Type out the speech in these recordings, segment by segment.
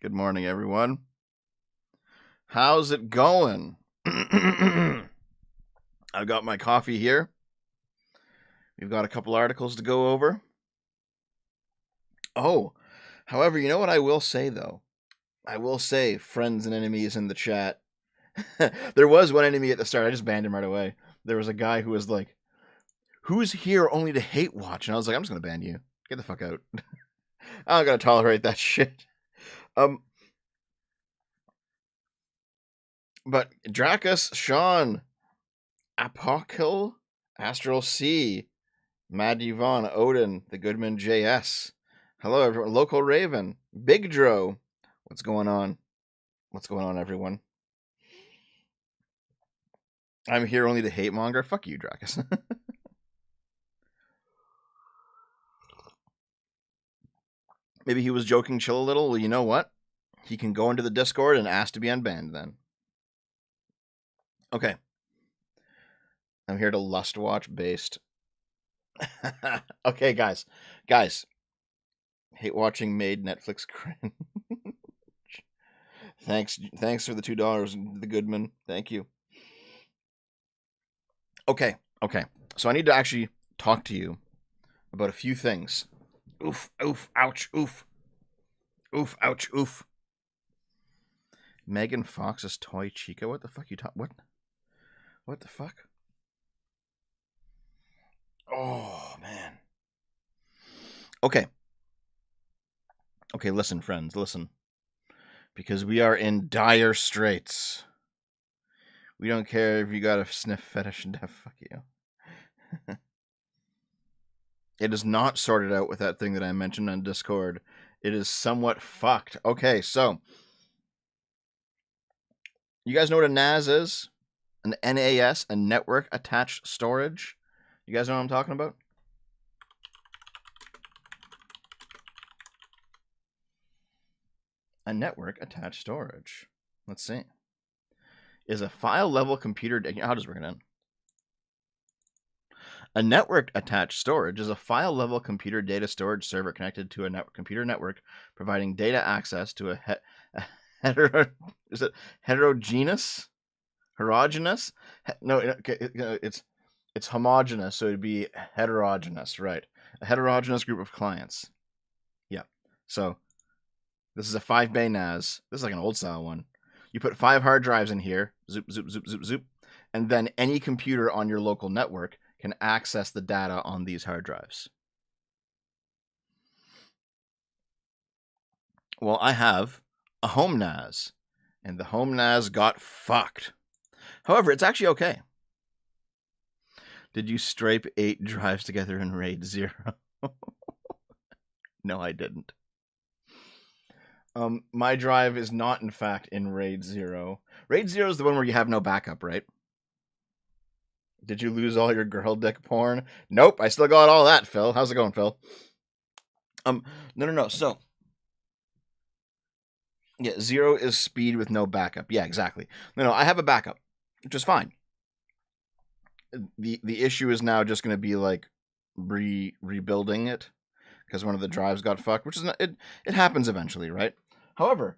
Good morning, everyone. How's it going? I've got my coffee here. We've got a couple articles to go over. Oh, however, you know what I will say, though? I will say, friends and enemies in the chat. There was one enemy at the start. I just banned him right away. There was a guy who was like, "Who's here only to hate watch?" And I was like, "I'm just going to ban you. Get the fuck out." I'm not going to tolerate that shit. But Dracus, Sean, Apokel, Astral C, Mad Yvonne, Odin, the Goodman JS. Hello, everyone. Local Raven, Big Dro. What's going on? What's going on, everyone? I'm here only to hate monger. Fuck you, Dracus. Maybe he was joking, chill a little. Well, you know what? He can go into the Discord and ask to be unbanned then. Okay. I'm here to lust watch based. Okay, guys. Hate watching made Netflix cringe. Thanks for the $2, the Goodman. Thank you. Okay. So I need to actually talk to you about a few things. Oof, ouch, oof. Oof, ouch, oof. Megan Fox's toy Chica? What the fuck you talking? What the fuck? Oh, man. Okay, listen, friends, listen. Because we are in dire straits. We don't care if you got a sniff fetish and fuck you. It is not sorted out with that thing that I mentioned on Discord. It is somewhat fucked. Okay, so you guys know what a NAS is? An NAS, a network attached storage. You guys know what I'm talking about? A network attached storage. Let's see. Is a file level computer. I'll just bring it in. A network attached storage is a file level computer data storage server connected to a computer network, providing data access to a heterogeneous? No, it's homogeneous, so it'd be heterogeneous, right? A heterogeneous group of clients. Yeah. So this is a 5-bay NAS. This is like an old style one. You put 5 hard drives in here, zoop, zoop, zoop, zoop, zoop, and then any computer on your local network can access the data on these hard drives. Well, I have a home NAS, and the home NAS got fucked. However, it's actually okay. Did you stripe 8 drives together in RAID 0? No, I didn't. My drive is not, in fact, in RAID 0. RAID 0 is the one where you have no backup, right? Did you lose all your girl dick porn? Nope, I still got all that, Phil. How's it going, Phil? No. So, yeah, 0 is speed with no backup. Yeah, exactly. No, I have a backup, which is fine. The issue is now just going to be like rebuilding it because one of the drives got fucked, which is not, it happens eventually, right? However,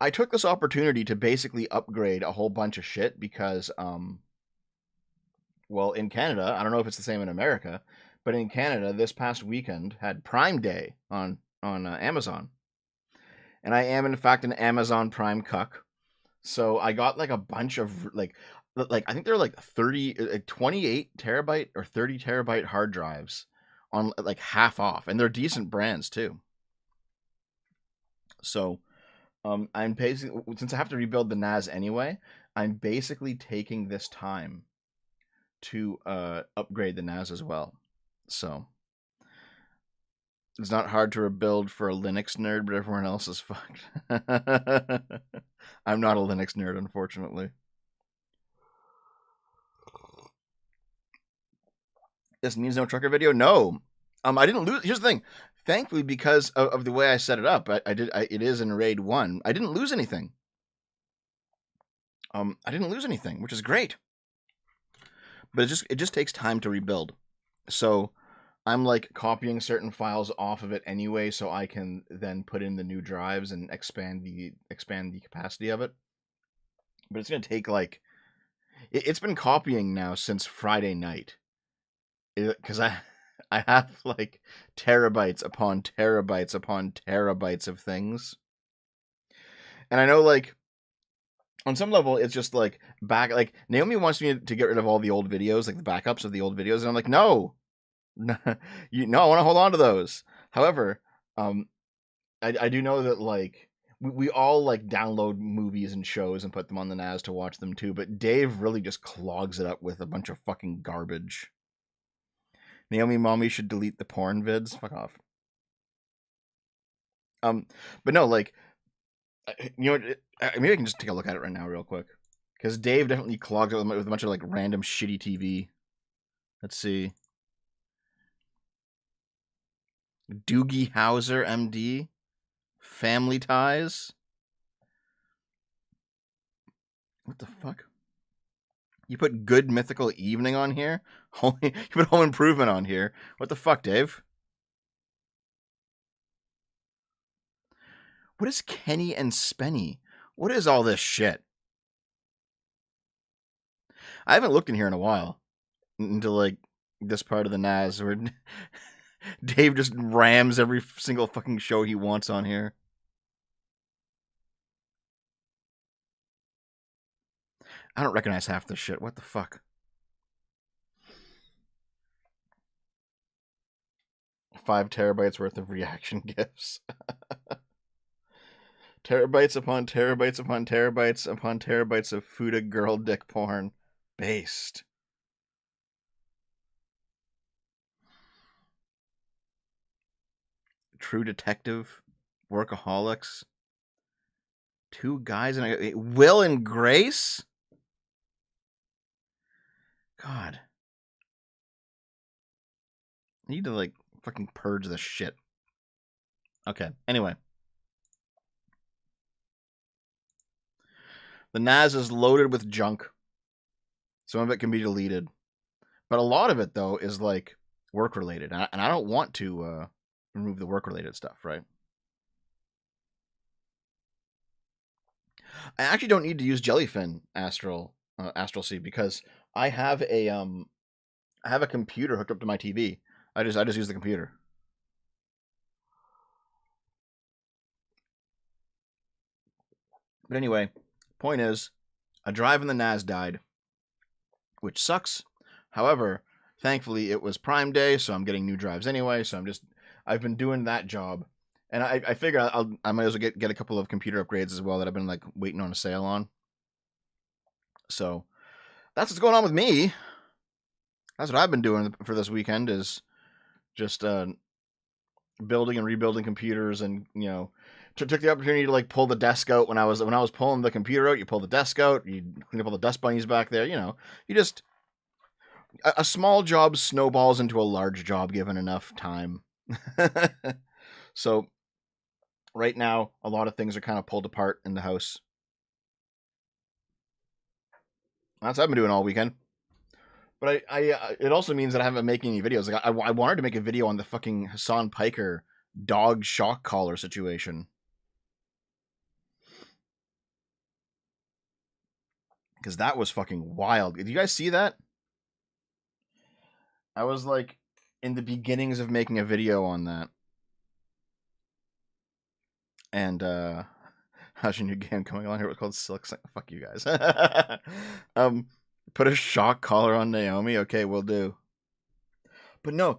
I took this opportunity to basically upgrade a whole bunch of shit because well, in Canada, I don't know if it's the same in America, but in Canada this past weekend had Prime Day on Amazon. And I am in fact an Amazon Prime cuck. So I got like a bunch of like I think they're like 28 terabyte or 30 terabyte hard drives on like half off, and they're decent brands too. So I'm basically, since I have to rebuild the NAS anyway, I'm basically taking this time to upgrade the NAS as well. So it's not hard to rebuild for a Linux nerd, but everyone else is fucked. I'm not a Linux nerd, unfortunately. This needs no trucker video? No. I didn't lose. Here's the thing. Thankfully, because of the way I set it up, it is in RAID 1. I didn't lose anything. I didn't lose anything, which is great. But it just takes time to rebuild. So I'm like copying certain files off of it anyway, so I can then put in the new drives and expand the capacity of it. But it's gonna take like it's been copying now since Friday night, because I have like terabytes upon terabytes upon terabytes of things, and I know like on some level it's just like like Naomi wants me to get rid of all the old videos, like the backups of the old videos, and I'm like, no, no, I want to hold on to those. However, um, I do know that like we all like download movies and shows and put them on the NAS to watch them too, but Dave really just clogs it up with a bunch of fucking garbage. Naomi Mommy should delete the porn vids. Fuck off. But no, like, you know, maybe I can just take a look at it right now, real quick, because Dave definitely clogs it with a bunch of like random shitty TV. Let's see. Doogie Howser, MD, Family Ties. What the fuck? You put Good Mythical Evening on here? You put Home Improvement on here. What the fuck, Dave? What is Kenny and Spenny? What is all this shit? I haven't looked in here in a while. Into like this part of the NAS where Dave just rams every single fucking show he wants on here. I don't recognize half this shit. What the fuck? 5 terabytes worth of reaction gifs. Terabytes upon terabytes upon terabytes upon terabytes of Fuda girl dick porn. Based. True Detective. Workaholics. 2 guys and Will and Grace? God. I need to like fucking purge this shit. Okay, anyway. The NAS is loaded with junk. Some of it can be deleted. But a lot of it, though, is like work related. And I don't want to remove the work related stuff, right? I actually don't need to use Jellyfin Astral Sea because I have a computer hooked up to my TV. I just use the computer. But anyway, point is, a drive in the NAS died, which sucks. However, thankfully it was Prime Day, so I'm getting new drives anyway. So I've been doing that job, and I figure I might as well get a couple of computer upgrades as well that I've been like waiting on a sale on. So that's what's going on with me. That's what I've been doing for this weekend is just building and rebuilding computers, and took the opportunity to like pull the desk out when I was pulling the computer out. You pull the desk out, you clean up all the dust bunnies back there. You just a small job snowballs into a large job given enough time. So right now, a lot of things are kind of pulled apart in the house. That's what I've been doing all weekend. But it also means that I haven't been making any videos. Like I wanted to make a video on the fucking Hassan Piker dog shock collar situation. Because that was fucking wild. Did you guys see that? I was like in the beginnings of making a video on that. And how's your new game coming on here? It's called Silk. Fuck you guys. Put a shock collar on Naomi. Okay, we'll do. But no,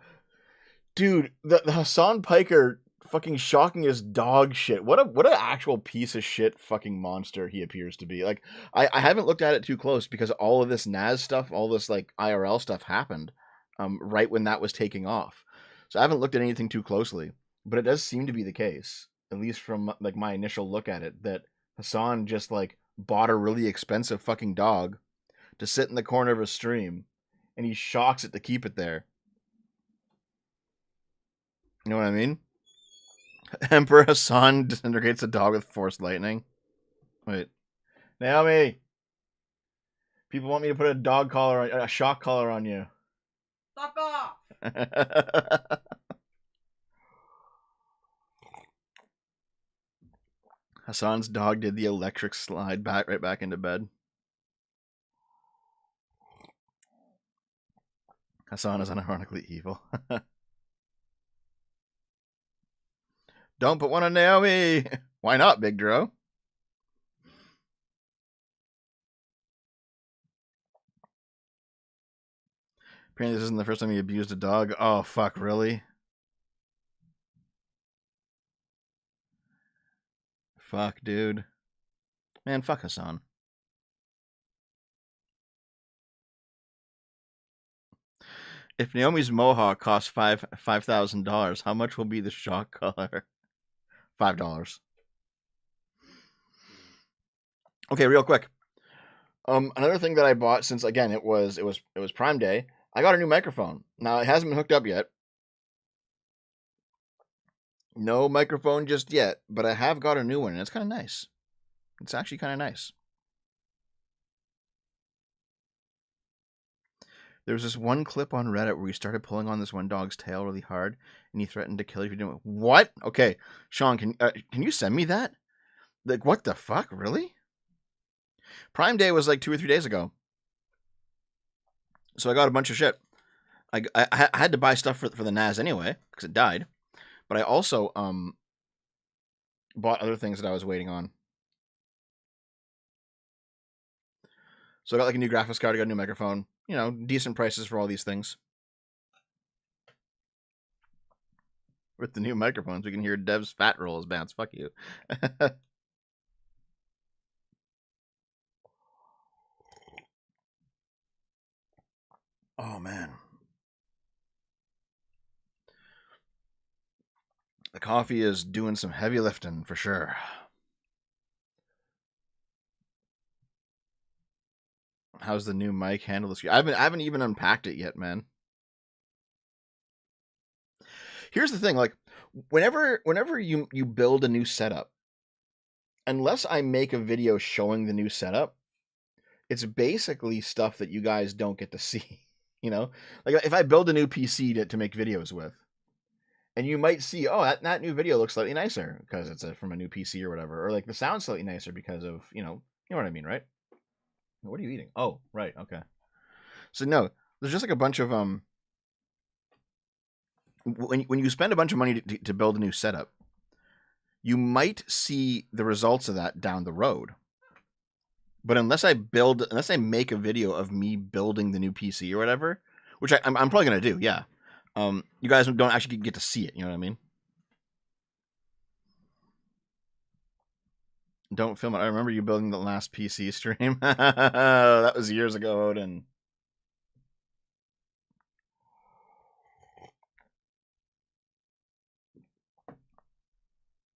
dude, the Hassan Piker fucking shocking is dog shit. What an actual piece of shit fucking monster he appears to be. Like I haven't looked at it too close because all of this NAS stuff, all this like IRL stuff happened right when that was taking off. So I haven't looked at anything too closely, but it does seem to be the case, at least from like my initial look at it, that Hassan just like bought a really expensive fucking dog to sit in the corner of a stream, and he shocks it to keep it there. You know what I mean? Emperor Hassan disintegrates a dog with force lightning. Wait, Naomi. People want me to put a shock collar on you. Fuck off. Hassan's dog did the electric slide right back into bed. Hassan is unironically evil. Don't put one on Naomi. Why not, Big Dro? Apparently this isn't the first time he abused a dog. Oh, fuck, really? Fuck, dude. Man, fuck Hassan. If Naomi's mohawk costs $5,000, how much will be the shock color? $5. Okay, real quick. Another thing that I bought, since again it was Prime Day, I got a new microphone. Now it hasn't been hooked up yet. No microphone just yet, but I have got a new one, and it's kind of nice. It's actually kind of nice. There was this one clip on Reddit where he started pulling on this one dog's tail really hard, and he threatened to kill you if you didn't. What? Okay, Sean, can you send me that? Like, what the fuck? Really? Prime Day was like 2 or 3 days ago, so I got a bunch of shit. I had to buy stuff for the NAS anyway because it died, but I also bought other things that I was waiting on. So I got like a new graphics card, I got a new microphone. You know, decent prices for all these things. With the new microphones, we can hear Dev's fat rolls bounce. Fuck you. Oh, man. The coffee is doing some heavy lifting for sure. How's the new mic handle this? I haven't even unpacked it yet, man. Here's the thing, like whenever you build a new setup, unless I make a video showing the new setup, it's basically stuff that you guys don't get to see. You know, like if I build a new PC to make videos with, and you might see, oh, that new video looks slightly nicer because it's from a new PC or whatever, or like the sound's slightly nicer because of you know what I mean, right? What are you eating? Oh, right, okay. So no, there's just like a bunch of when you spend a bunch of money to build a new setup, you might see the results of that down the road. But unless I make a video of me building the new PC or whatever, which I'm probably gonna do, yeah. You guys don't actually get to see it. You know what I mean? Don't film it. I remember you building the last PC stream. That was years ago, Odin.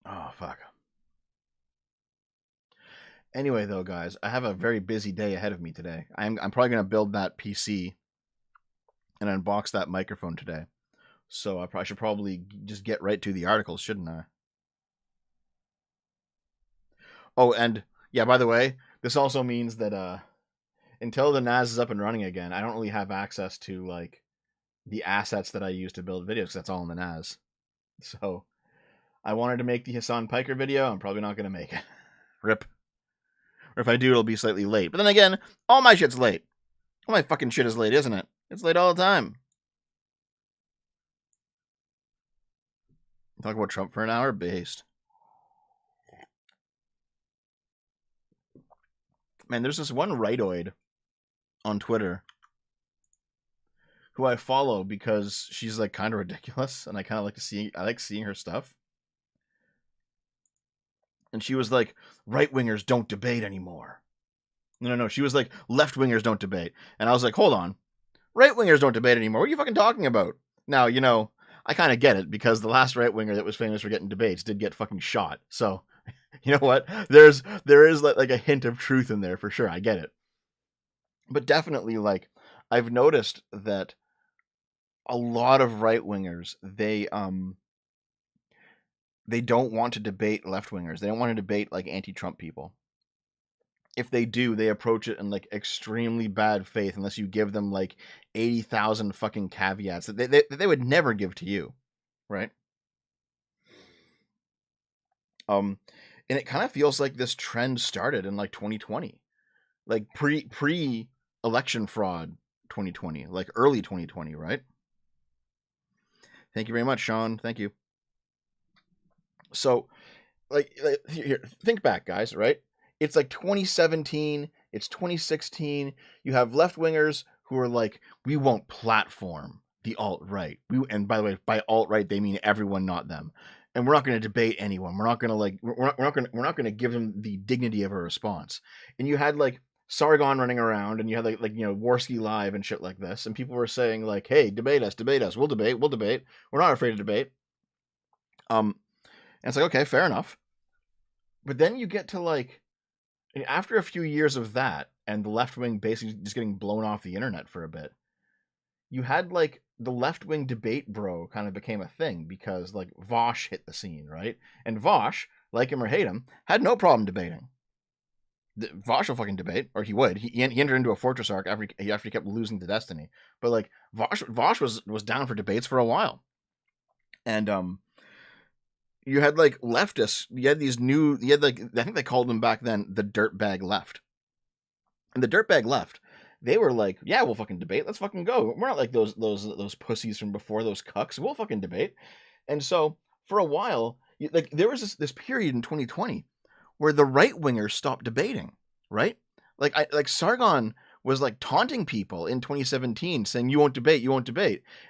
Oh, fuck. Anyway, though, guys, I have a very busy day ahead of me today. I'm probably going to build that PC and unbox that microphone today. So I should probably just get right to the articles, shouldn't I? Oh, and yeah, by the way, this also means that until the NAS is up and running again, I don't really have access to like the assets that I use to build videos because that's all in the NAS. So I wanted to make the Hassan Piker video. I'm probably not going to make it. Rip. Or if I do, it'll be slightly late. But then again, all my shit's late. All my fucking shit is late, isn't it? It's late all the time. Talk about Trump for an hour? Based. Man, there's this one rightoid on Twitter who I follow because she's like kind of ridiculous and I kind of like seeing her stuff. And she was like, right wingers don't debate anymore. No. She was like, left wingers don't debate. And I was like, hold on. Right wingers don't debate anymore. What are you fucking talking about? Now, you know, I kind of get it because the last right winger that was famous for getting debates did get fucking shot. So, you know what? There is like a hint of truth in there for sure. I get it. But definitely, like, I've noticed that a lot of right wingers, they don't want to debate left wingers. They don't want to debate like anti-Trump people. if they do, they approach it in like extremely bad faith unless you give them like 80,000 fucking caveats that they would never give to you, right? And it kind of feels like this trend started in like 2020, like pre election fraud 2020, like early 2020, right? Thank you very much, Sean. Thank you. So, like here, think back, guys, right? It's like 2017, it's 2016. You have left wingers who are like, we won't platform the alt right. And by the way, by alt right they mean everyone, not them. And we're not going to debate anyone. We're not going to like we're not going to give them the dignity of a response. And you had like Sargon running around, and you had like Warski Live and shit like this, and people were saying like, hey, debate us, we'll debate, we're not afraid to debate. And it's like, okay, fair enough. But then you get to like, after a few years of that, and the left wing basically just getting blown off the internet for a bit, you had like the left wing debate bro kind of became a thing because like Vosh hit the scene, right? And Vosh, like him or hate him, had no problem debating. Vosh will fucking debate, or he would. He entered into a fortress arc after he kept losing to Destiny. But like Vosh was down for debates for a while, and you had like leftists. You had like, I think they called them back then the dirtbag left, and the dirtbag left, they were like, yeah, we'll fucking debate. Let's fucking go. We're not like those pussies from before, those cucks. We'll fucking debate. And so for a while, like there was this period in 2020 where the right wingers stopped debating, right? Like Sargon was like taunting people in 2017, saying you won't debate,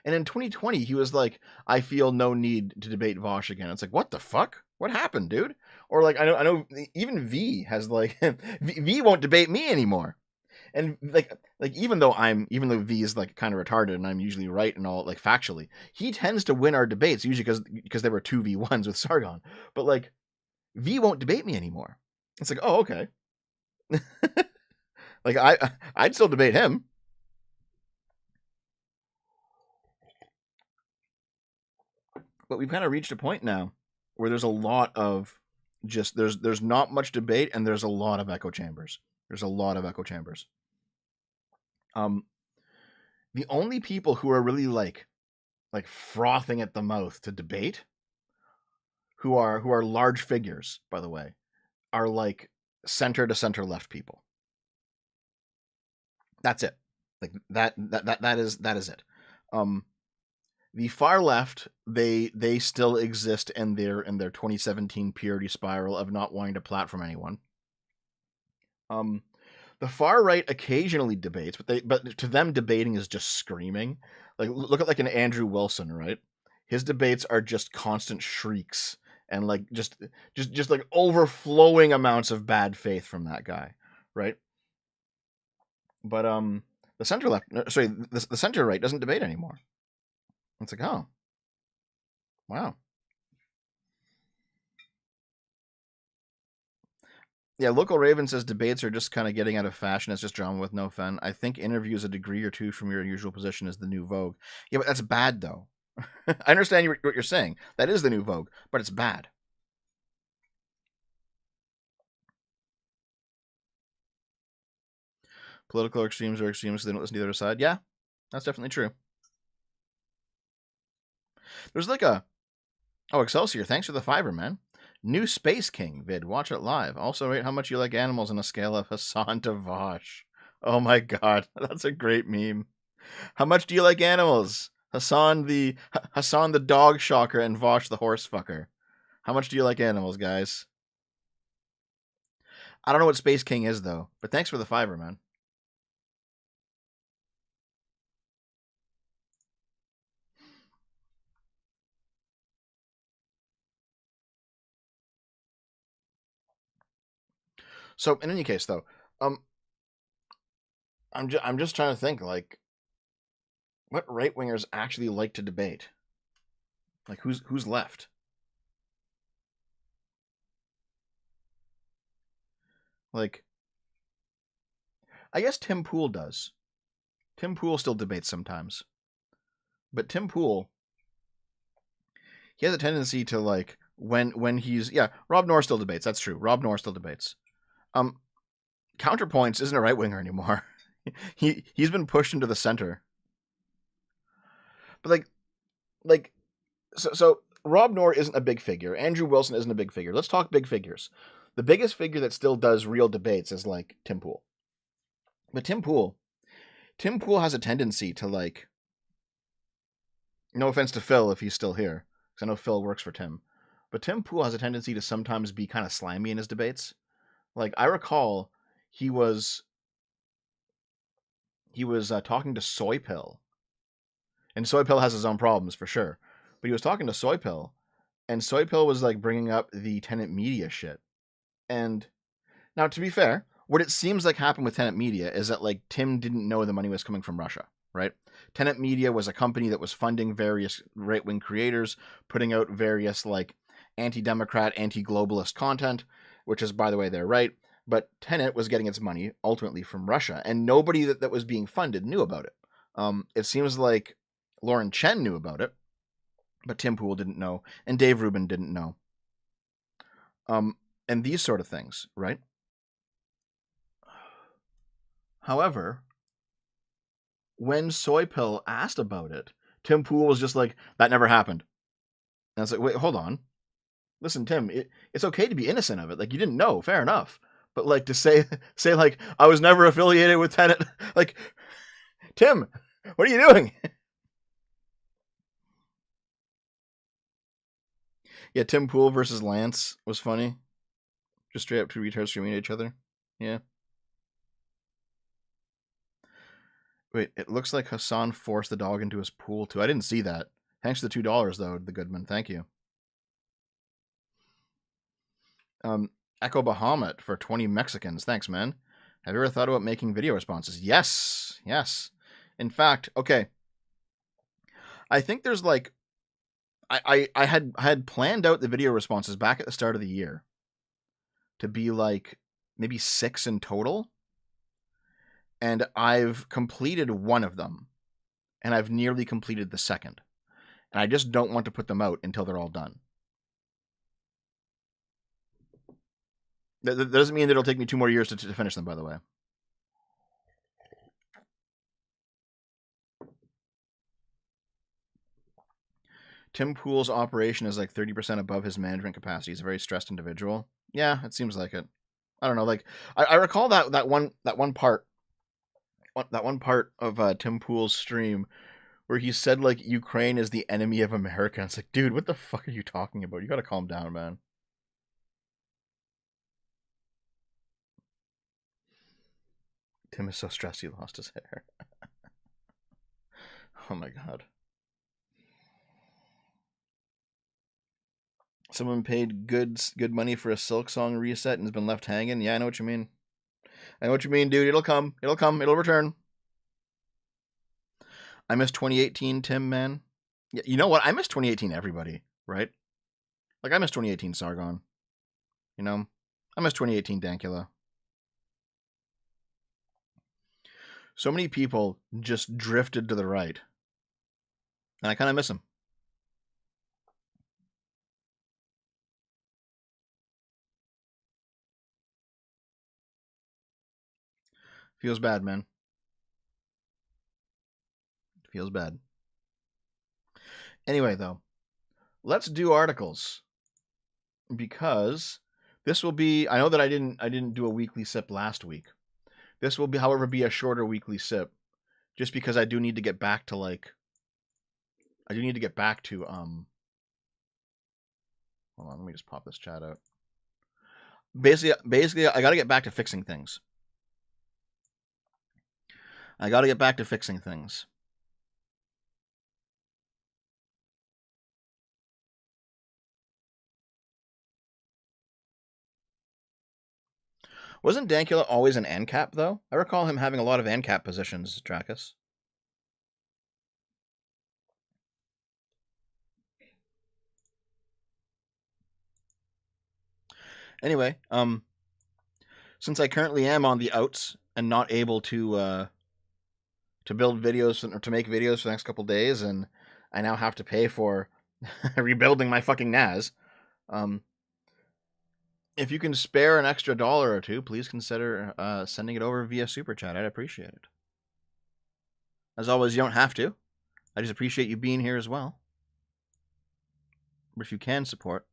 and in 2020 he was like, I feel no need to debate Vosh again. It's like, what the fuck? What happened, dude? Or like, I know even V has like V won't debate me anymore. And like even though V is like kind of retarded and I'm usually right and all, like factually, he tends to win our debates usually because there were 2v1s with Sargon. But like V won't debate me anymore. It's like, oh, okay. Like I'd still debate him. But we've kind of reached a point now where there's a lot of just there's not much debate, and there's a lot of echo chambers. The only people who are really like frothing at the mouth to debate, who are large figures, by the way, are like center to center left people. That's it. Like that is it. The far left, they still exist in their 2017 purity spiral of not wanting to platform anyone. The far right occasionally debates, but to them debating is just screaming. Like look at like an Andrew Wilson, right? His debates are just constant shrieks and like just like overflowing amounts of bad faith from that guy, right? But the center left, sorry, the center right doesn't debate anymore. It's like, oh, wow. Yeah, Local Raven says debates are just kind of getting out of fashion. It's just drama with no fun. I think interviews a degree or two from your usual position is the new vogue. Yeah, but that's bad, though. I understand what you're saying. That is the new vogue, but it's bad. Political extremes are extremes, so they don't listen to the other side. Yeah, that's definitely true. There's like a... Oh, Excelsior, thanks for the fiber, man. New Space King vid. Watch it live. Also rate how much you like animals on a scale of Hassan to Vosh. Oh my god, that's a great meme. How much do you like animals? Hassan the dog shocker and Vosh the horse fucker. How much do you like animals, guys? I don't know what Space King is though, but thanks for the fiber, man. So in any case though, I'm just trying to think like what right wingers actually like to debate. Like who's left? Like I guess Tim Pool does. Tim Pool still debates sometimes. But Tim Pool, he has a tendency to like when he's Rob Noor still debates. That's true. Rob Noor still debates. Counterpoints isn't a right winger anymore. He's been pushed into the center. But so Rob Noor isn't a big figure. Andrew Wilson isn't a big figure. Let's talk big figures. The biggest figure that still does real debates is like Tim Pool. But Tim Pool has a tendency to like. No offense to Phil if he's still here, because I know Phil works for Tim, but Tim Pool has a tendency to sometimes be kind of slimy in his debates. Like I recall, he was talking to Soy Pill, and Soy Pill has his own problems for sure. But he was talking to Soy Pill, and Soy Pill was like bringing up the Tenet Media shit. And now, to be fair, what it seems like happened with Tenet Media is that like Tim didn't know the money was coming from Russia, right? Tenet Media was a company that was funding various right-wing creators, putting out various like anti-democrat, anti-globalist content, which is, by the way, they're right. But Tenet was getting its money ultimately from Russia, and nobody that was being funded knew about it. It seems like Lauren Chen knew about it, but Tim Pool didn't know, and Dave Rubin didn't know. And these sort of things, right? However, when Soy Pill asked about it, Tim Pool was just like, that never happened. And I was like, wait, hold on. Listen, Tim, it's okay to be innocent of it. Like, you didn't know, fair enough. But like to say like, I was never affiliated with Tenet, like, Tim, what are you doing? Yeah, Tim Pool versus Lance was funny. Just straight up two retards screaming at each other. Yeah. Wait, it looks like Hassan forced the dog into his pool too. I didn't see that. Thanks to the $2 though, the Goodman. Thank you. Echo Bahamut for 20 Mexicans. Thanks, man. Have you ever thought about making video responses? Yes. In fact, okay. I think there's like, I had planned out the video responses back at the start of the year to be like maybe 6 in total. And I've completed one of them. And I've nearly completed the second. And I just don't want to put them out until they're all done. That doesn't mean that it'll take me 2 more years to finish them, by the way. Tim Pool's operation is like 30% above his management capacity. He's a very stressed individual. Yeah, it seems like it. I don't know. Like I recall that one part of Tim Pool's stream where he said like Ukraine is the enemy of America. It's like, dude, what the fuck are you talking about? You gotta calm down, man. Tim is so stressed he lost his hair. Oh my god. Someone paid good money for a Silk Song reset and has been left hanging. Yeah, I know what you mean. I know what you mean, dude. It'll come. It'll return. I miss 2018, Tim, man. Yeah, you know what? I miss 2018, everybody, right? Like, I miss 2018 Sargon. You know? I miss 2018 Dankula. So many people just drifted to the right. And I kind of miss them. Feels bad, man. Feels bad. Anyway, though, let's do articles. Because this will be, I know that I didn't do a weekly sip last week. This will be, however, be a shorter weekly sip. Just because I do need to get back to hold on, let me just pop this chat out. Basically, I gotta get back to fixing things. Wasn't Dankula always an ANCAP, though? I recall him having a lot of ANCAP positions, Dracus. Anyway, since I currently am on the outs and not able to build videos or to make videos for the next couple days, and I now have to pay for rebuilding my fucking NAS, if you can spare an extra $1 or $2, please consider sending it over via Super Chat. I'd appreciate it. As always, you don't have to. I just appreciate you being here as well. But if you can support,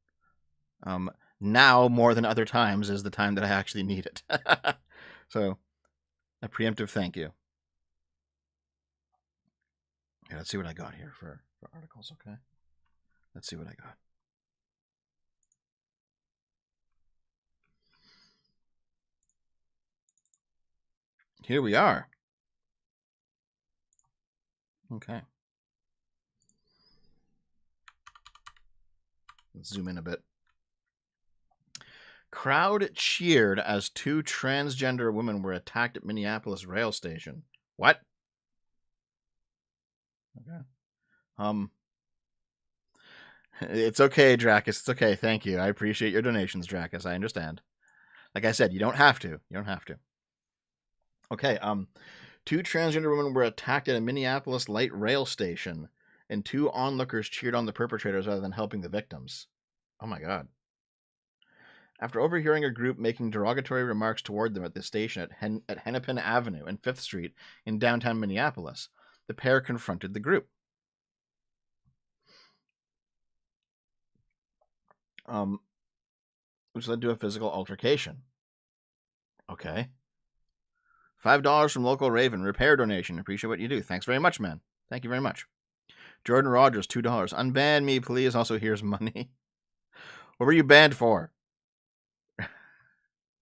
now more than other times is the time that I actually need it. So, a preemptive thank you. Yeah, let's see what I got here for articles, okay? Let's see what I got. Here we are. Okay. Let's zoom in a bit. Crowd cheered as 2 transgender women were attacked at Minneapolis rail station. What? Okay. It's okay, Dracus. It's okay. Thank you. I appreciate your donations, Dracus. I understand. Like I said, you don't have to. You don't have to. Okay. 2 transgender women were attacked at a Minneapolis light rail station, and 2 onlookers cheered on the perpetrators rather than helping the victims. Oh my god. After overhearing a group making derogatory remarks toward them at the station at Hennepin Avenue and 5th Street in downtown Minneapolis, the pair confronted the group. Which led to a physical altercation. Okay. $5 from local Raven. Repair donation. Appreciate what you do. Thanks very much, man. Thank you very much. Jordan Rogers, $2. Unban me, please. Also, here's money. What were you banned for?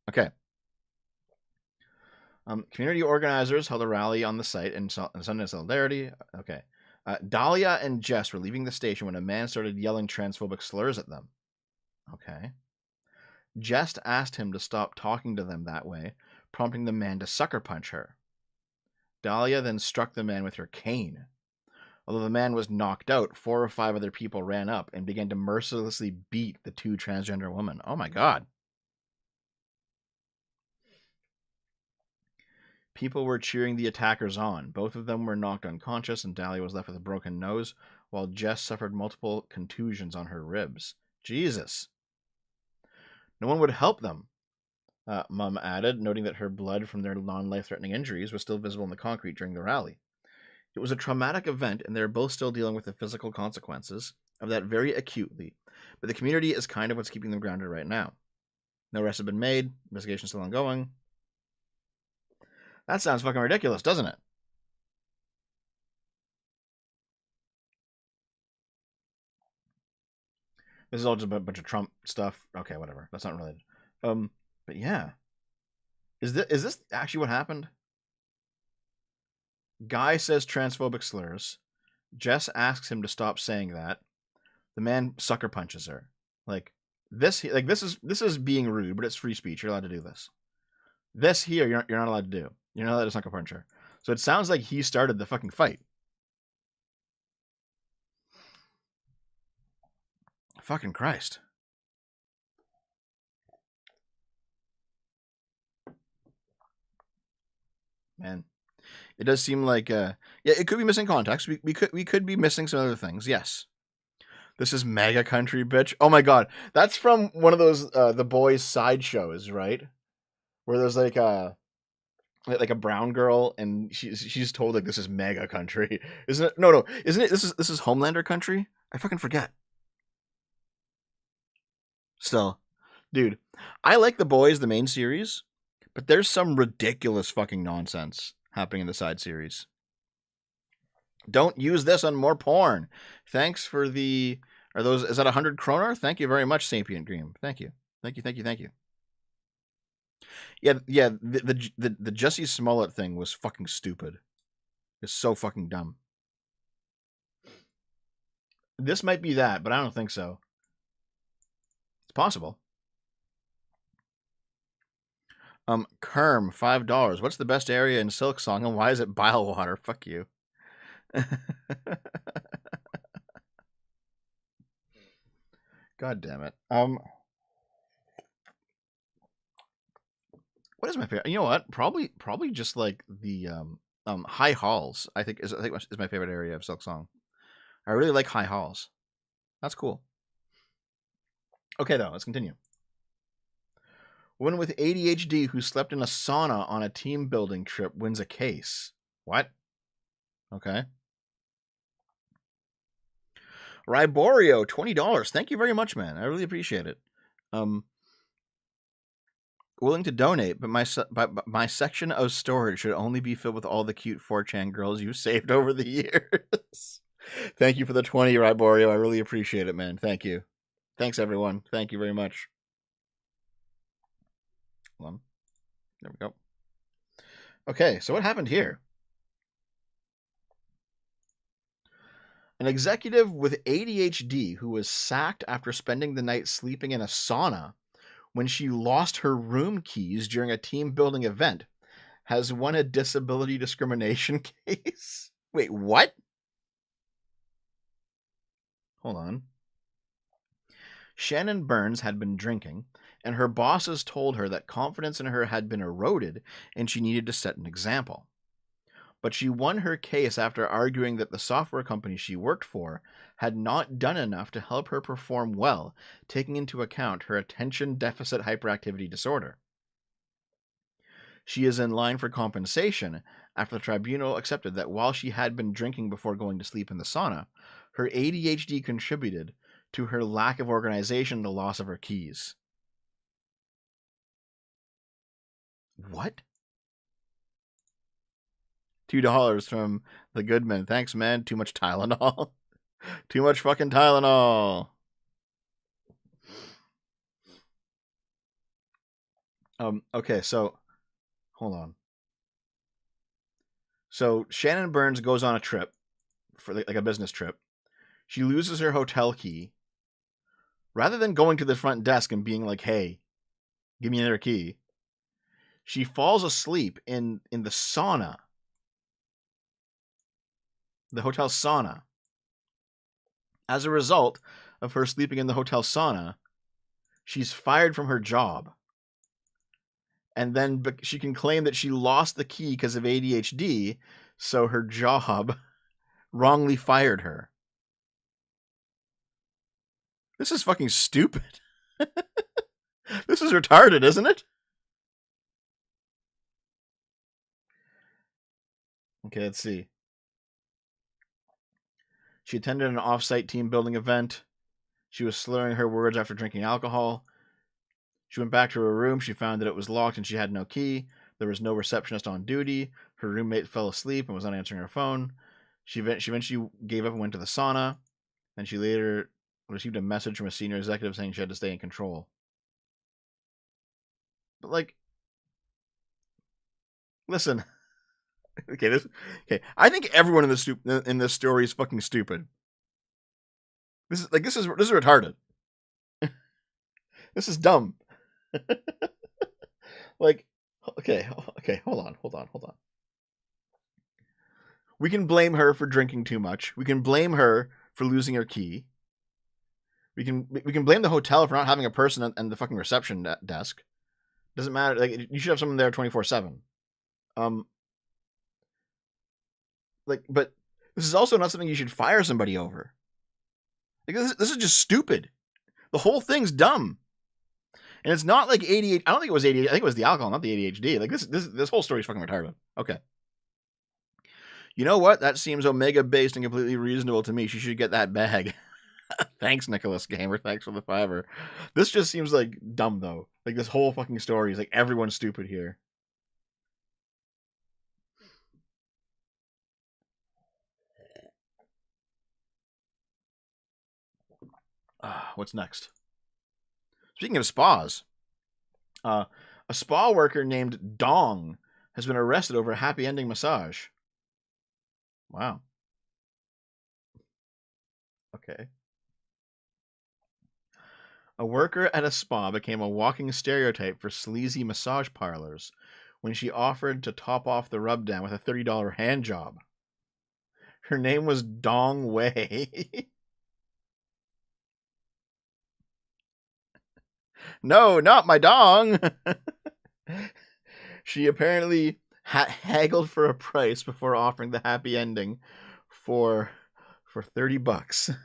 Okay. Community organizers held a rally on the site in Sunday solidarity. Okay. Dahlia and Jess were leaving the station when a man started yelling transphobic slurs at them. Okay. Jess asked him to stop talking to them that way, prompting the man to sucker punch her. Dahlia then struck the man with her cane. Although the man was knocked out, 4 or 5 other people ran up and began to mercilessly beat the 2 transgender women. Oh my god. People were cheering the attackers on. Both of them were knocked unconscious, and Dahlia was left with a broken nose, while Jess suffered multiple contusions on her ribs. Jesus. No one would help them, Mum added, noting that her blood from their non-life-threatening injuries was still visible in the concrete during the rally. It was a traumatic event, and they're both still dealing with the physical consequences of that very acutely, but the community is kind of what's keeping them grounded right now. No arrests have been made, investigation's still ongoing. That sounds fucking ridiculous, doesn't it? This is all just a bunch of Trump stuff. Okay, whatever. That's not related. But yeah. Is this actually what happened? Guy says transphobic slurs. Jess asks him to stop saying that. The man sucker punches her. This is being rude, but it's free speech. You're allowed to do this. This here, you're not allowed to do. You're not allowed to sucker punch her. So it sounds like he started the fucking fight. Fucking Christ. Man. It does seem like yeah, it could be missing context. We could be missing some other things. Yes. This is mega country, bitch. Oh my god. That's from one of those The Boys sideshows, right? Where there's like a brown girl and she's told like this is mega country. Isn't it? No. Isn't it this is Homelander country? I fucking forget. Still. Dude, I like The Boys, the main series, but there's some ridiculous fucking nonsense happening in the side series. Don't use this on more porn. Thanks for the... Is that 100 kroner? Thank you very much, Sapient Dream. Thank you. Thank you. Yeah, the Jussie Smollett thing was fucking stupid. It's so fucking dumb. This might be that, but I don't think so. It's possible. Kerm, $5. What's the best area in Silksong and why is it Bilewater? Fuck you. God damn it. What is my favorite? You know what? Probably just like the High Halls. I think is my favorite area of Silksong. I really like High Halls. That's cool. Okay, though, let's continue. Woman with ADHD who slept in a sauna on a team building trip wins a case. What? Okay. Riborio, $20. Thank you very much, man. I really appreciate it. Willing to donate, but my section of storage should only be filled with all the cute 4chan girls you've saved over the years. Thank you for the 20, Riborio. I really appreciate it, man. Thank you. Thanks, everyone. Thank you very much. Hold on. There we go. Okay, so what happened here? An executive with ADHD who was sacked after spending the night sleeping in a sauna when she lost her room keys during a team building event has won a disability discrimination case. Wait, what? Hold on. Shannon Burns had been drinking, and her bosses told her that confidence in her had been eroded and she needed to set an example. But she won her case after arguing that the software company she worked for had not done enough to help her perform well, taking into account her attention deficit hyperactivity disorder. She is in line for compensation after the tribunal accepted that while she had been drinking before going to sleep in the sauna, her ADHD contributed to her lack of organization and the loss of her keys. What? $2 from the Goodman. Thanks, man. Too much Tylenol. Too much fucking Tylenol. Okay, so hold on. So Shannon Burns goes on a trip for like a business trip. She loses her hotel key. Rather than going to the front desk and being like, "Hey, give me another key," she falls asleep in the sauna. The hotel sauna. As a result of her sleeping in the hotel sauna, she's fired from her job. And then she can claim that she lost the key because of ADHD, so her job wrongly fired her. This is fucking stupid. This is retarded, isn't it? Okay, let's see. She attended an off-site team building event. She was slurring her words after drinking alcohol. She went back to her room. She found that it was locked and she had no key. There was no receptionist on duty. Her roommate fell asleep and was not answering her phone. She eventually gave up and went to the sauna. And she later received a message from a senior executive saying she had to stay in control. But like, listen. Okay, I think everyone in this story is fucking stupid. This is retarded. This is dumb. Like, okay, hold on. We can blame her for drinking too much. We can blame her for losing her key. We can blame the hotel for not having a person and the fucking reception desk. Doesn't matter. Like, you should have someone there 24/7. Like, but this is also not something you should fire somebody over. Like, this is just stupid. The whole thing's dumb. And it's not like ADHD. I don't think it was ADHD. I think it was the alcohol, not the ADHD. Like, this whole story is fucking retarded. Okay. You know what? That seems Omega-based and completely reasonable to me. She should get that bag. Thanks, Nicholas Gamer. Thanks for the $5. This just seems like dumb, though. Like, this whole fucking story is like everyone's stupid here. What's next? Speaking of spas, a spa worker named Dong has been arrested over a happy ending massage. Wow. Okay. A worker at a spa became a walking stereotype for sleazy massage parlors when she offered to top off the rubdown with a $30 hand job. Her name was Dong Wei. No, not my dong. She apparently haggled for a price before offering the happy ending for $30.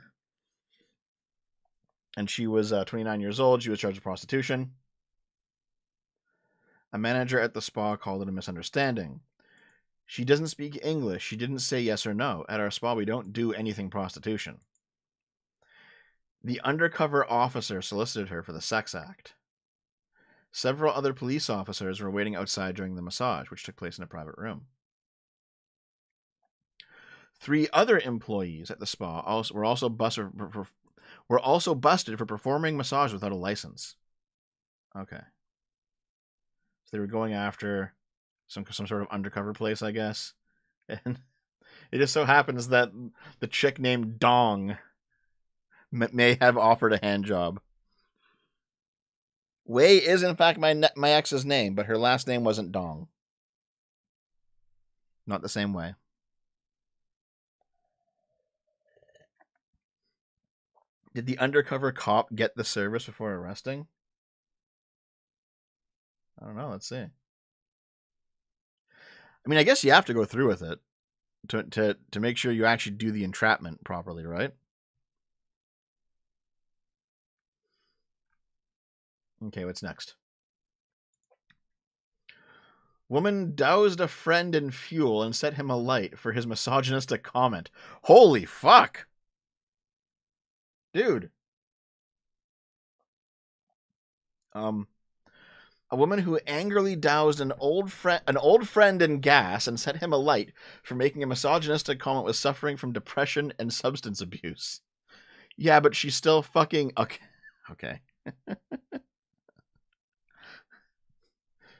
And she was 29 years old. She was charged with prostitution. A manager at the spa called it a misunderstanding. She doesn't speak English. She didn't say yes or no. At our spa, we don't do anything prostitution. The undercover officer solicited her for the sex act. Several other police officers were waiting outside during the massage, which took place in a private room. 3 other employees at the spa were also busted for performing massage without a license. Okay. So they were going after some sort of undercover place, I guess. And it just so happens that the chick named Dong may have offered a hand job. Wei is, in fact, my ex's name, but her last name wasn't Dong. Not the same way. Did the undercover cop get the service before arresting? I don't know. Let's see. I mean, I guess you have to go through with it to make sure you actually do the entrapment properly, right? Okay, what's next? Woman doused a friend in fuel and set him alight for his misogynistic comment. Holy fuck! Dude. A woman who angrily doused an old friend in gas and set him alight for making a misogynistic comment was suffering from depression and substance abuse. Yeah, but she's still fucking... Okay.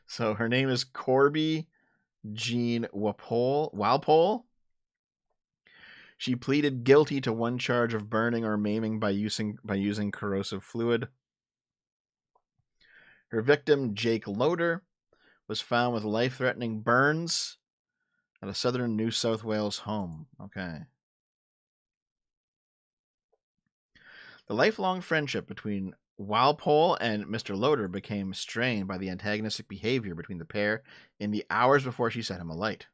So her name is Corby Jean Walpole. She pleaded guilty to one charge of burning or maiming by using corrosive fluid. Her victim, Jake Loader, was found with life-threatening burns at a southern New South Wales home. Okay. The lifelong friendship between Walpole and Mr. Loader became strained by the antagonistic behavior between the pair in the hours before she set him alight.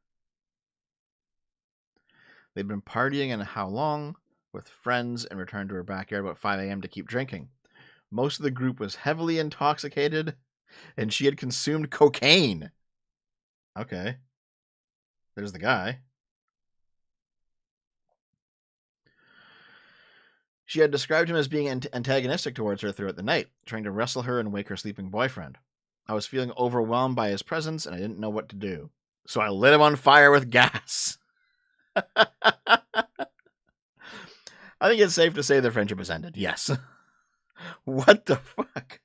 They'd been partying in How Long with friends and returned to her backyard about 5 a.m. to keep drinking. Most of the group was heavily intoxicated, and she had consumed cocaine. Okay. There's the guy. She had described him as being antagonistic towards her throughout the night, trying to wrestle her and wake her sleeping boyfriend. I was feeling overwhelmed by his presence, and I didn't know what to do. So I lit him on fire with gas. I think it's safe to say their friendship has ended. Yes. What the fuck?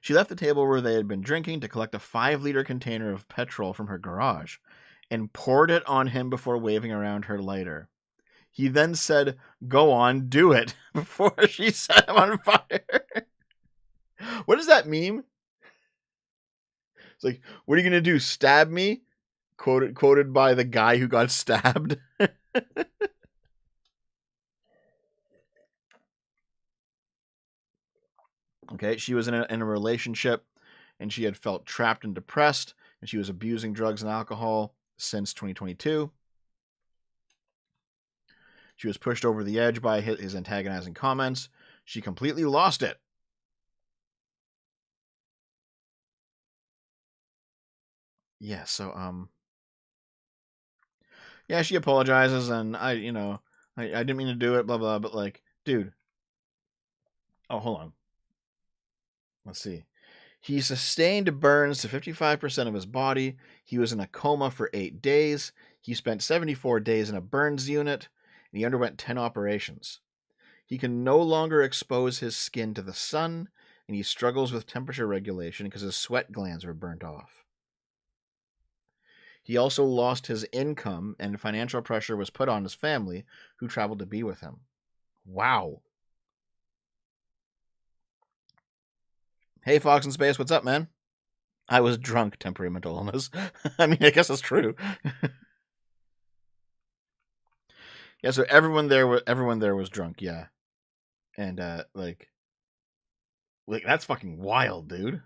She left the table where they had been drinking to collect a 5-liter container of petrol from her garage and poured it on him before waving around her lighter. He then said, "Go on, do it," before she set him on fire. What does that mean? It's like, what are you going to do? Stab me? Quoted by the guy who got stabbed. Okay, she was in a relationship, and she had felt trapped and depressed, and she was abusing drugs and alcohol since 2022. She was pushed over the edge by his antagonizing comments. She completely lost it. Yeah, so, yeah, she apologizes, and I didn't mean to do it, blah, blah, but, like, dude. Oh, hold on. Let's see. He sustained burns to 55% of his body. He was in a coma for 8 days. He spent 74 days in a burns unit, and he underwent 10 operations. He can no longer expose his skin to the sun, and he struggles with temperature regulation because his sweat glands were burnt off. He also lost his income, and financial pressure was put on his family, who traveled to be with him. Wow. Hey, Fox in Space, what's up, man? I was drunk, temporary mental illness. I mean, I guess that's true. Yeah, so everyone there was drunk, yeah. And like that's fucking wild, dude.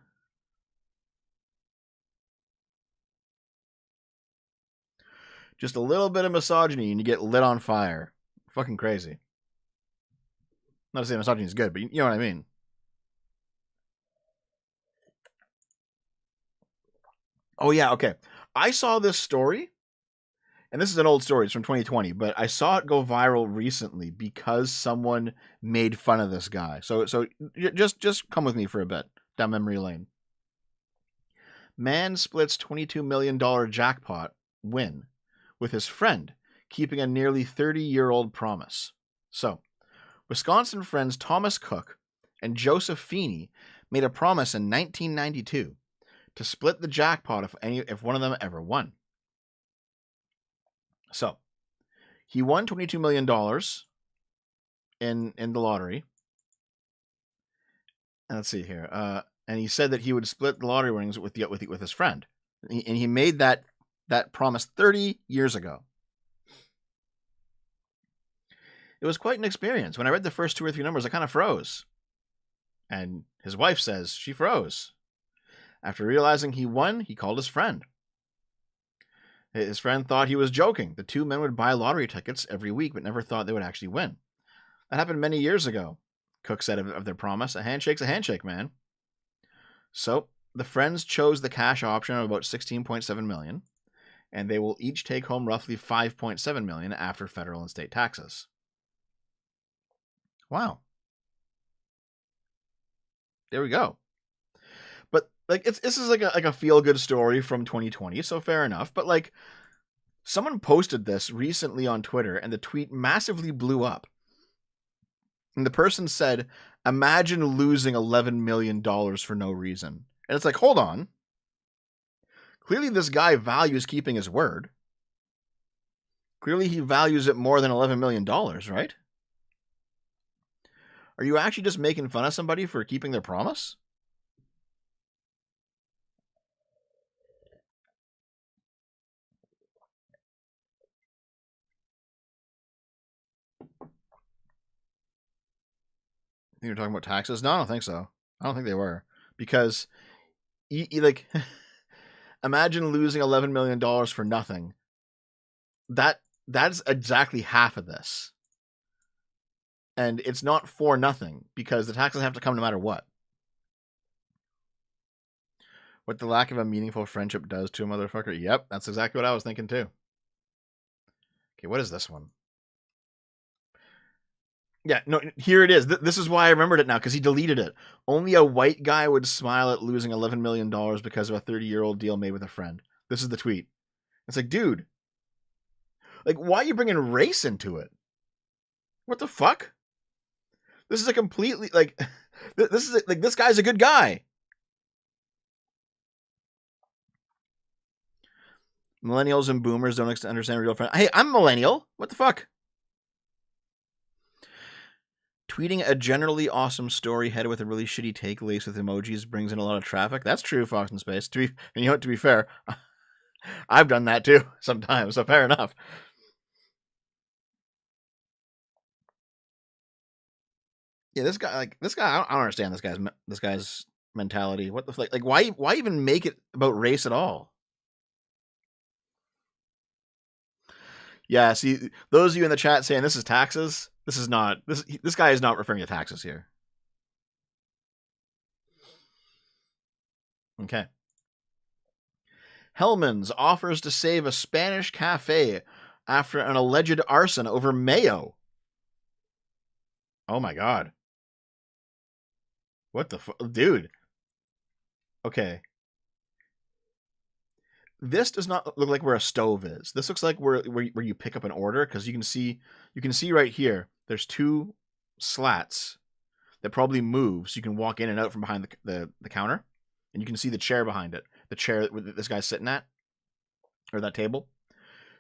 Just a little bit of misogyny and you get lit on fire. Fucking crazy. Not to say misogyny is good, but you know what I mean. Oh yeah, okay. I saw this story, and this is an old story. It's from 2020, but I saw it go viral recently because someone made fun of this guy. So just come with me for a bit down memory lane. Man splits $22 million jackpot win with his friend, keeping a nearly 30-year-old promise. So, Wisconsin friends Thomas Cook and Joseph Feeney made a promise in 1992 to split the jackpot if one of them ever won. So, he won $22 million in the lottery. And let's see here. And he said that he would split the lottery winnings with his friend. And he made that promise 30 years ago. It was quite an experience. When I read the first 2 or 3 numbers, I kind of froze. And his wife says she froze. After realizing he won, he called his friend. His friend thought he was joking. The two men would buy lottery tickets every week, but never thought they would actually win. That happened many years ago. Cook said of their promise, a handshake's a handshake, man. So, the friends chose the cash option of about $16.7 million, and they will each take home roughly $5.7 million after federal and state taxes. Wow. There we go. But like this is like a feel-good story from 2020, so fair enough. But like someone posted this recently on Twitter, and the tweet massively blew up. And the person said, "Imagine losing $11 million for no reason." And it's like, hold on. Clearly this guy values keeping his word. Clearly he values it more than $11 million, right? Are you actually just making fun of somebody for keeping their promise? I think you're talking about taxes? No, I don't think so. I don't think they were. Because, like, imagine losing $11 million for nothing. That's exactly half of this. And it's not for nothing, because the taxes have to come no matter what. What the lack of a meaningful friendship does to a motherfucker. Yep, that's exactly what I was thinking too. Okay, what is this one? Yeah, no, here it is. This is why I remembered it now, because he deleted it. Only a white guy would smile at losing $11 million because of a 30-year-old deal made with a friend. This is the tweet. It's like, dude, like, why are you bringing race into it? What the fuck? This is a completely, like, this guy's a good guy. Millennials and boomers don't understand real friends. Hey, I'm a millennial. What the fuck? Tweeting a generally awesome story headed with a really shitty take laced with emojis brings in a lot of traffic. That's true, Fox in Space. And you know what, to be fair, I've done that too sometimes, so fair enough. Yeah, this guy, I don't understand this guy's mentality. What the fuck? Like, why even make it about race at all? Yeah, see, those of you in the chat saying this is taxes, this guy is not referring to taxes here. Okay. Hellman's offers to save a Spanish cafe after an alleged arson over mayo. Oh my god. What the fuck? Dude. Okay. This does not look like where a stove is. This looks like where you pick up an order, because you can see right here, there's 2 slats that probably move, so you can walk in and out from behind the counter, and you can see the chair behind it. The chair that this guy's sitting at, or that table.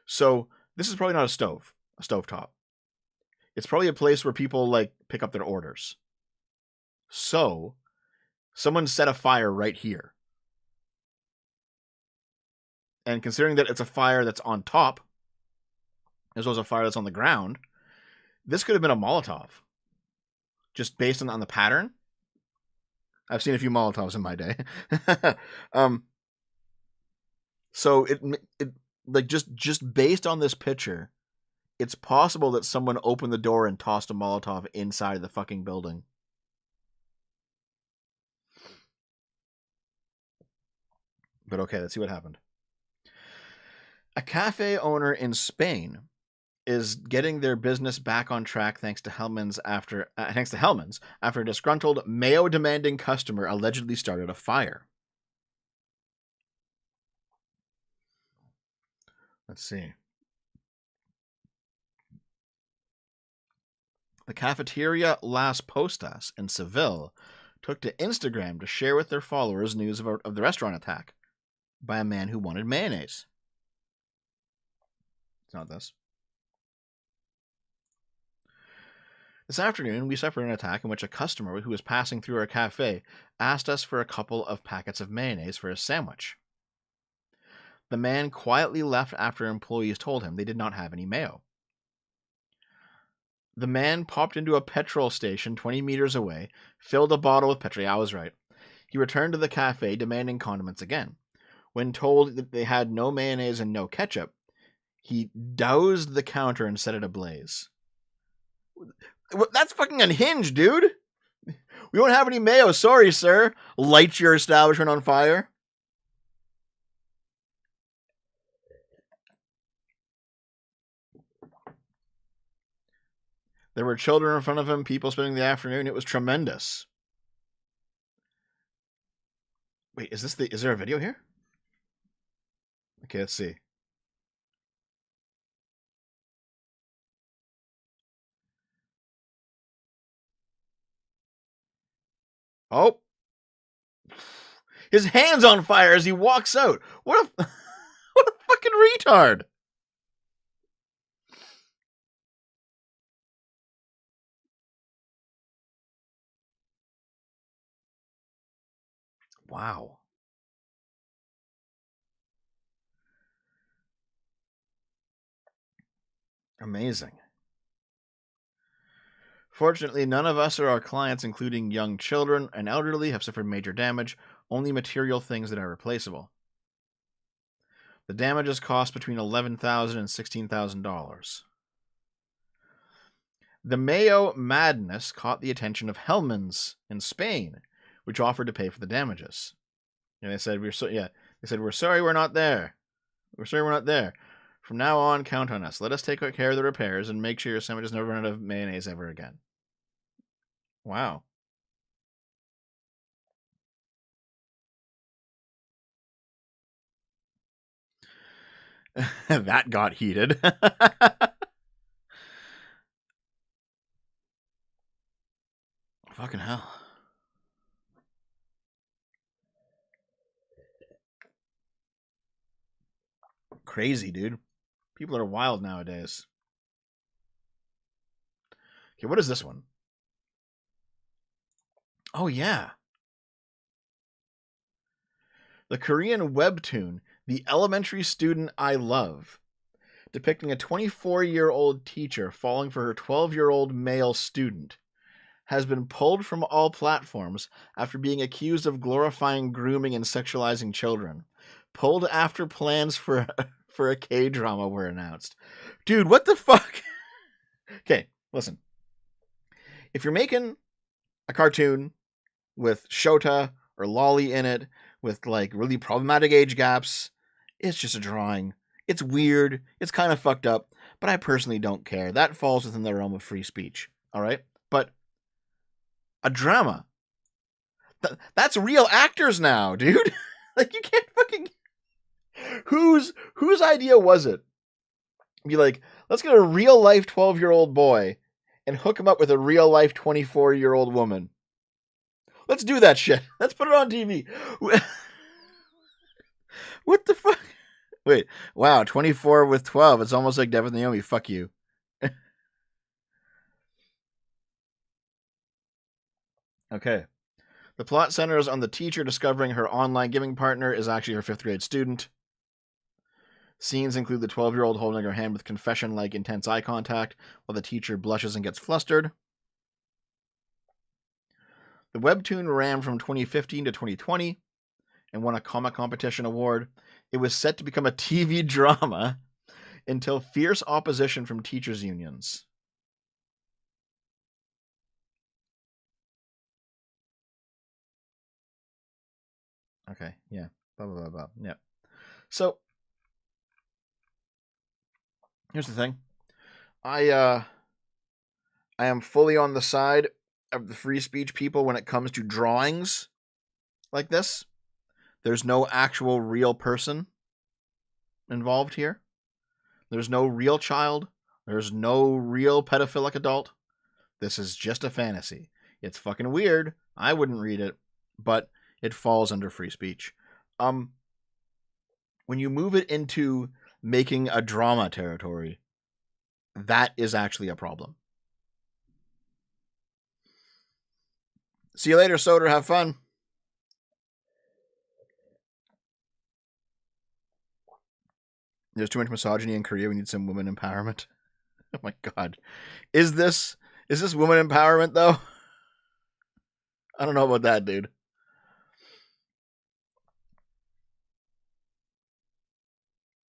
So this is probably not a stovetop. It's probably a place where people like pick up their orders. So someone set a fire right here. And considering that it's a fire that's on top, as well as a fire that's on the ground, this could have been a Molotov. Just based on the pattern. I've seen a few Molotovs in my day. So it like just based on this picture, it's possible that someone opened the door and tossed a Molotov inside of the fucking building. But okay, let's see what happened. A cafe owner in Spain is getting their business back on track thanks to Hellman's after a disgruntled mayo demanding customer allegedly started a fire. Let's see. The Cafeteria Las Postas in Seville took to Instagram to share with their followers news of the restaurant attack by a man who wanted mayonnaise. It's not this. This afternoon, we suffered an attack in which a customer who was passing through our cafe asked us for a couple of packets of mayonnaise for his sandwich. The man quietly left after employees told him they did not have any mayo. The man popped into a petrol station 20 meters away, filled a bottle with petrol. Yeah, I was right. He returned to the cafe demanding condiments again. When told that they had no mayonnaise and no ketchup, he doused the counter and set it ablaze. That's fucking unhinged, dude. We don't have any mayo. Sorry, sir. Light your establishment on fire. There were children in front of him, people spending the afternoon. It was tremendous. Wait, is there a video here? Okay, let's see. Oh. His hand's on fire as he walks out. What a fucking retard. Wow. Amazing. Fortunately, none of us or our clients, including young children and elderly, have suffered major damage, only material things that are replaceable. The damages cost between $11,000 and $16,000. The Mayo madness caught the attention of Hellman's in Spain, which offered to pay for the damages. And they said, we're sorry we're not there. We're sorry we're not there. From now on, count on us. Let us take care of the repairs and make sure your sandwiches never run out of mayonnaise ever again. Wow. That got heated. Fucking hell. Crazy, dude. People are wild nowadays. Okay, what is this one? Oh, yeah. The Korean webtoon, The Elementary Student I Love, depicting a 24-year-old teacher falling for her 12-year-old male student, has been pulled from all platforms after being accused of glorifying grooming and sexualizing children. Pulled after plans for a K-drama were announced. Dude, what the fuck? Okay, listen. If you're making a cartoon with Shota or Lolly in it, with like really problematic age gaps, it's just a drawing. It's weird. It's kind of fucked up, but I personally don't care. That falls within the realm of free speech. All right? But a drama. That's real actors now, dude. Like, you can't fucking... Whose idea was it? Be like, let's get a real life 12-year-old boy and hook him up with a real life 24-year-old woman. Let's do that shit. Let's put it on TV. What the fuck? Wait, wow, 24 with 12. It's almost like Devin Naomi. Fuck you. Okay. The plot centers on the teacher discovering her online giving partner is actually her 5th grade student. Scenes include the 12-year-old holding her hand with confession-like intense eye contact while the teacher blushes and gets flustered. The webtoon ran from 2015 to 2020 and won a comic competition award. It was set to become a TV drama until fierce opposition from teachers' unions. Okay, yeah. Blah, blah, blah, blah. Yeah. So, here's the thing. I am fully on the side of the free speech people when it comes to drawings like this. There's no actual real person involved here. There's no real child. There's no real pedophilic adult. This is just a fantasy. It's fucking weird. I wouldn't read it, but it falls under free speech. When you move it into making a drama territory, that is actually a problem. See you later, Soder. Have fun. There's too much misogyny in Korea. We need some women empowerment. Oh my god. Is this women empowerment though? I don't know about that, dude.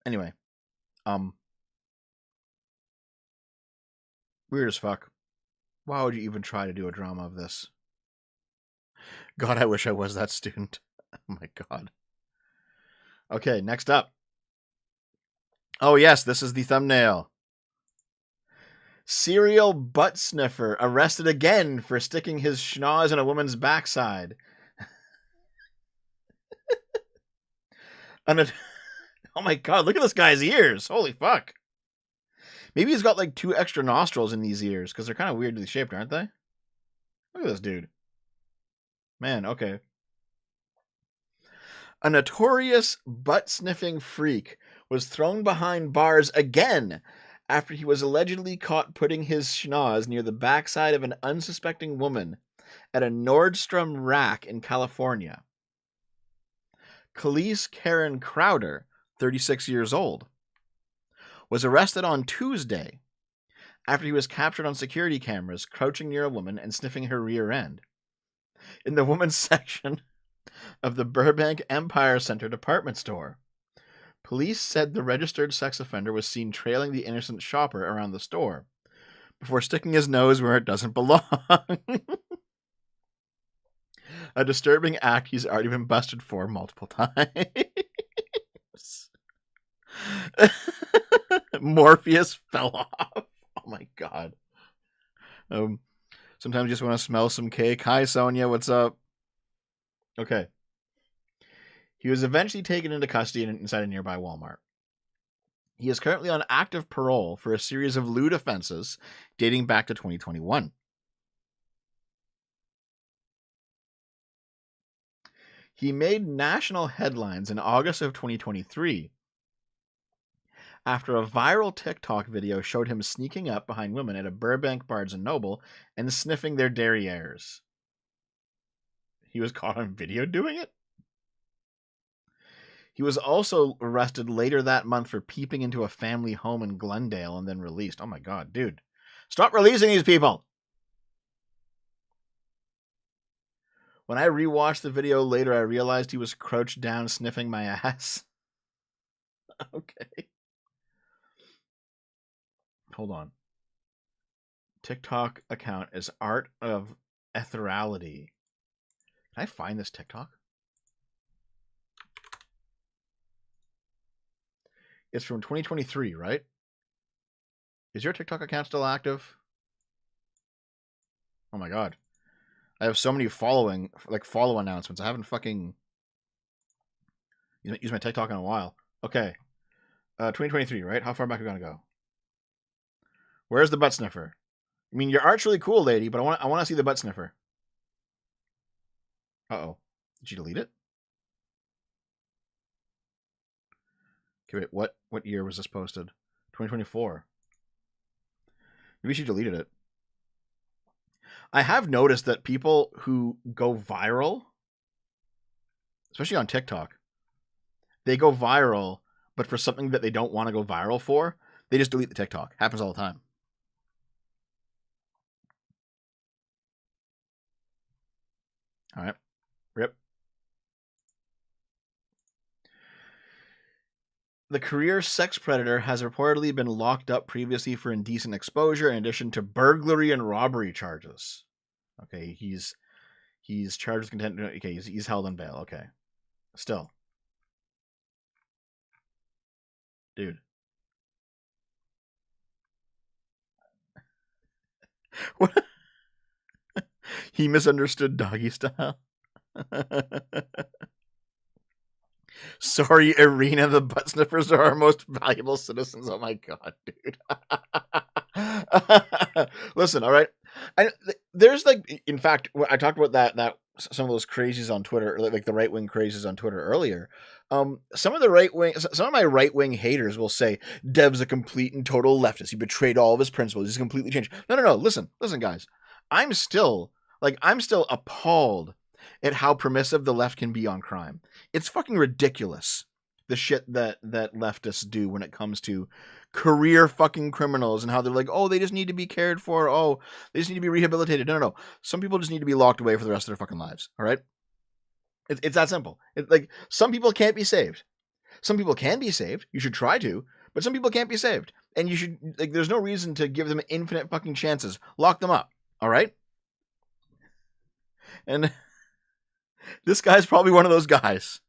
Anyway, weird as fuck. Why would you even try to do a drama of this? God, I wish I was that student. Oh my god. Okay, next up. Oh yes, this is the thumbnail. Serial butt sniffer arrested again for sticking his schnoz in a woman's backside. Oh my god, look at this guy's ears. Holy fuck. Maybe he's got like 2 extra nostrils in these ears because they're kind of weirdly shaped, aren't they? Look at this dude. Man, okay. A notorious butt-sniffing freak was thrown behind bars again after he was allegedly caught putting his schnoz near the backside of an unsuspecting woman at a Nordstrom Rack in California. Khalees Karen Crowder, 36 years old, was arrested on Tuesday after he was captured on security cameras crouching near a woman and sniffing her rear end. In the women's section of the Burbank Empire Center department store, police said the registered sex offender was seen trailing the innocent shopper around the store before sticking his nose where it doesn't belong. A disturbing act he's already been busted for multiple times. Morpheus fell off. Oh my god. Sometimes you just want to smell some cake. Hi, Sonia. What's up? Okay. He was eventually taken into custody inside a nearby Walmart. He is currently on active parole for a series of lewd offenses dating back to 2021. He made national headlines in August of 2023 after a viral TikTok video showed him sneaking up behind women at a Burbank Barnes & Noble and sniffing their derrieres. He was caught on video doing it? He was also arrested later that month for peeping into a family home in Glendale and then released. Oh my god, dude. Stop releasing these people! When I rewatched the video later, I realized he was crouched down sniffing my ass. Okay. Hold on. TikTok account is Art of Ethereality. Can I find this TikTok? It's from 2023, right? Is your TikTok account still active? Oh my god. I have so many follow announcements. I haven't fucking used my TikTok in a while. Okay. 2023, right? How far back are we gonna go? Where's the butt sniffer? I mean, your art's really cool, lady, but I want to see the butt sniffer. Uh-oh. Did you delete it? Okay, wait, what year was this posted? 2024. Maybe she deleted it. I have noticed that people who go viral, especially on TikTok, they go viral, but for something that they don't want to go viral for, they just delete the TikTok. Happens all the time. All right. Rip. The career sex predator has reportedly been locked up previously for indecent exposure in addition to burglary and robbery charges. Okay, he's charged with contempt. Okay, he's held on bail. Okay. Still. Dude. What? He misunderstood doggy style. Sorry, Irina, the butt sniffers are our most valuable citizens. Oh my god, dude. Listen, all right. There's like, in fact, I talked about that some of those crazies on Twitter, like the right wing crazies on Twitter earlier. Some of my right wing haters will say Dev's a complete and total leftist. He betrayed all of his principles. He's completely changed. No. Listen, guys. I'm still appalled at how permissive the left can be on crime. It's fucking ridiculous, the shit that leftists do when it comes to career fucking criminals and how they're like, oh, they just need to be cared for. Oh, they just need to be rehabilitated. No. Some people just need to be locked away for the rest of their fucking lives. All right. It's that simple. It's like, some people can't be saved. Some people can be saved. You should try to, but some people can't be saved. And you should, like, there's no reason to give them infinite fucking chances. Lock them up. All right. And this guy's probably one of those guys.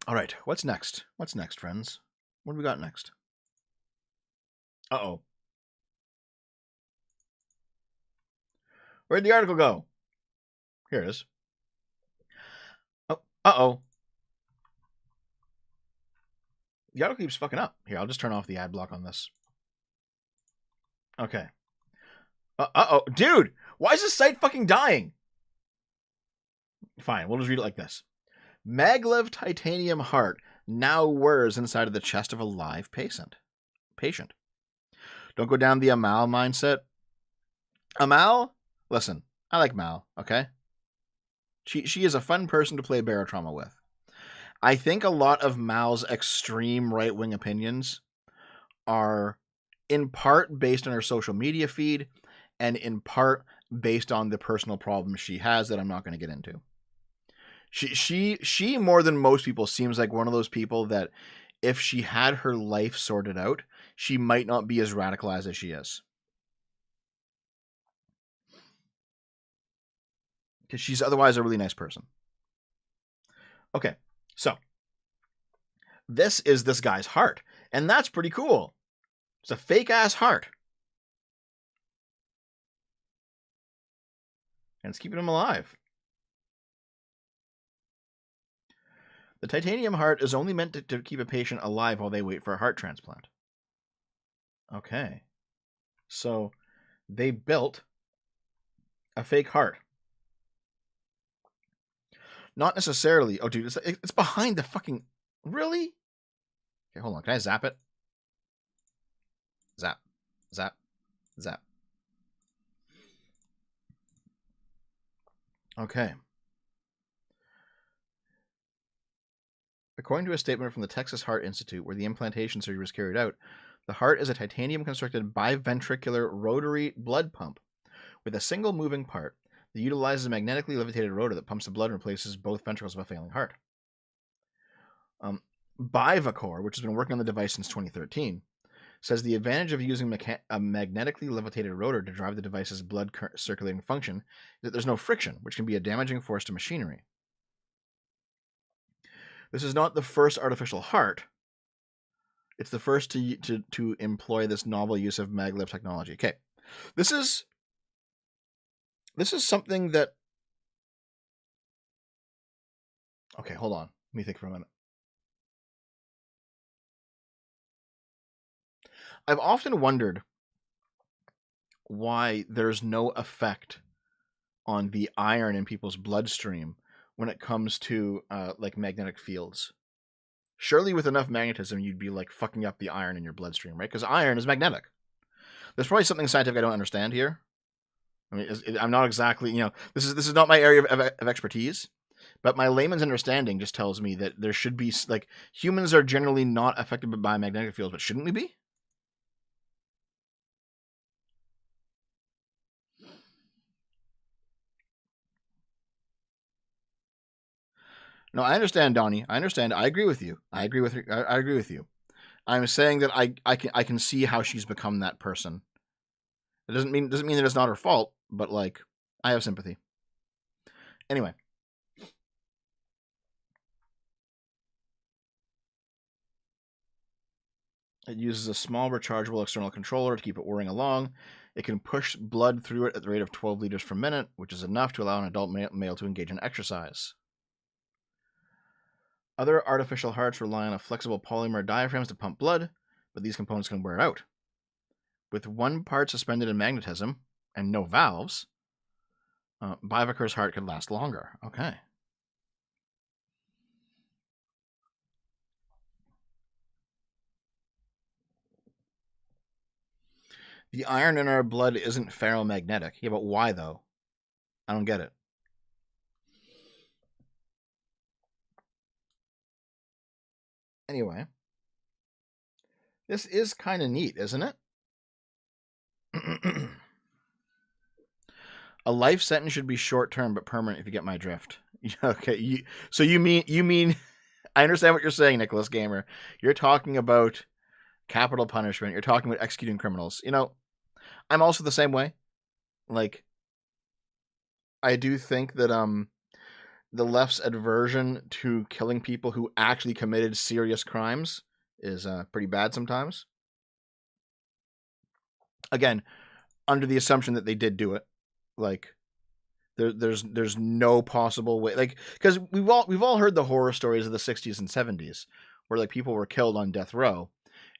All right, what's next? What's next, friends? What do we got next? Uh-oh. Where'd the article go? Here it is. Oh, uh-oh. The article keeps fucking up. Here, I'll just turn off the ad block on this. Okay. Uh-oh. Dude, why is this site fucking dying? Fine, we'll just read it like this. Maglev titanium heart now whirs inside of the chest of a live patient. Don't go down the Amal mindset. Amal, listen, I like Mal, okay? She is a fun person to play barotrauma with. I think a lot of Mal's extreme right-wing opinions are in part based on her social media feed and in part based on the personal problems she has that I'm not going to get into. She more than most people seems like one of those people that if she had her life sorted out, she might not be as radicalized as she is. Because she's otherwise a really nice person. Okay, so this is this guy's heart, and that's pretty cool. It's a fake-ass heart. And it's keeping him alive. The titanium heart is only meant to keep a patient alive while they wait for a heart transplant. Okay. So they built a fake heart. Not necessarily. Oh, dude, it's behind the fucking... Really? Okay, hold on. Can I zap it? Zap. Zap. Zap. Okay. According to a statement from the Texas Heart Institute, where the implantation surgery was carried out, the heart is a titanium-constructed biventricular rotary blood pump with a single moving part that utilizes a magnetically levitated rotor that pumps the blood and replaces both ventricles of a failing heart. Bivacor, which has been working on the device since 2013, says the advantage of using a magnetically levitated rotor to drive the device's blood circulating function is that there's no friction, which can be a damaging force to machinery. This is not the first artificial heart. It's the first to employ this novel use of maglev technology. Okay, this is something that... Okay, hold on. Let me think for a minute. I've often wondered why there's no effect on the iron in people's bloodstream when it comes to like magnetic fields. Surely with enough magnetism, you'd be like fucking up the iron in your bloodstream, right? Because iron is magnetic. There's probably something scientific I don't understand here. I mean, I'm not exactly, this is not my area of expertise, but my layman's understanding just tells me that there should be, like, humans are generally not affected by magnetic fields, but shouldn't we be? No, I understand, Donnie. I understand. I agree with you. I agree with you. I'm saying that I can see how she's become that person. It doesn't mean that it's not her fault, but like, I have sympathy. Anyway, It uses a small rechargeable external controller to keep it whirring along. It can push blood through it at the rate of 12 liters per minute, which is enough to allow an adult male to engage in exercise. Other artificial hearts rely on a flexible polymer diaphragms to pump blood, but these components can wear out. With one part suspended in magnetism and no valves, Bivakar's heart could last longer. Okay. The iron in our blood isn't ferromagnetic. Yeah, but why though? I don't get it. Anyway, this is kind of neat, isn't it? A life sentence should be short term but permanent, if you get my drift. Okay, so you mean I understand what you're saying, Nicholas Gamer. You're talking about capital punishment. You're talking about executing criminals. You know, I'm also the same way. Like, I do think that the left's aversion to killing people who actually committed serious crimes is pretty bad sometimes. Again, under the assumption that they did do it. Like, there's no possible way, like, because we've all heard the horror stories of the 60s and 70s where like people were killed on death row,